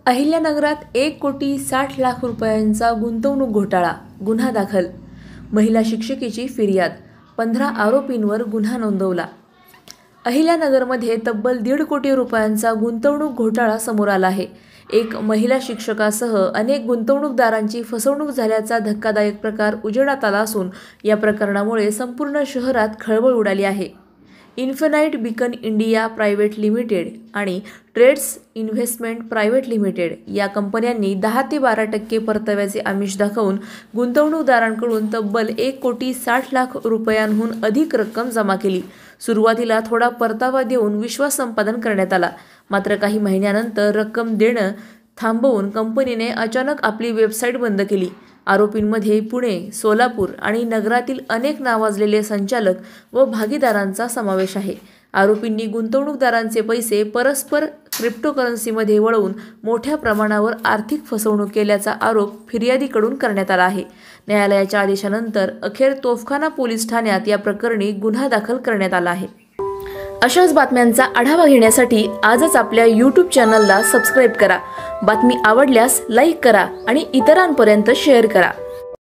अहिल्यानगरात 1,60,00,000 रुपयांचा गुंतवणूक घोटाळा, गुन्हा दाखल. महिला शिक्षिकेची फिर्याद, 15 आरोपींवर गुन्हा नोंदवला. अहिल्यानगरमध्ये तब्बल 1.5 कोटी रुपयांचा गुंतवणूक घोटाळा समोर आला आहे. एक महिला शिक्षकासह अनेक गुंतवणूकदारांची फसवणूक झाल्याचा धक्कादायक प्रकार उजेडात आला असून या प्रकरणामुळे संपूर्ण शहरात खळबळ उडाली आहे. Infinite beacon India private limited आणि ट्रेड्स इन्व्हेस्टमेंट प्रायव्हेट लिमिटेड या कंपन्यांनी 10 ते 12% परताव्याचे आमिष दाखवून गुंतवणूकदारांकडून तब्बल 1,60,00,000 रुपयांहून अधिक रक्कम जमा केली. सुरुवातीला थोडा परतावा देऊन विश्वास संपादन करण्यात आला. मात्र काही महिन्यानंतर रक्कम देणं थांबवून कंपनीने अचानक आपली वेबसाईट बंद केली. आरोपींमध्ये पुणे, सोलापूर आणि नगरातील अनेक नावाजलेले संचालक व भागीदारांचा समावेश आहे. आरोपींनी गुंतवणूकदारांचे पैसे परस्पर क्रिप्टोकरन्सीमध्ये वळवून मोठ्या प्रमाणावर आर्थिक फसवणूक केल्याचा आरोप फिर्यादीकडून करण्यात आला आहे. न्यायालयाच्या आदेशानंतर अखेर तोफखाना पोलीस ठाण्यात या प्रकरणी गुन्हा दाखल करण्यात आला आहे. अशाच बातम्यांचा आढावा घेण्यासाठी आजच आपल्या YouTube चॅनलला सबस्क्राईब करा. बातमी आवडल्यास लाईक करा आणि इतरांपर्यंत शेअर करा.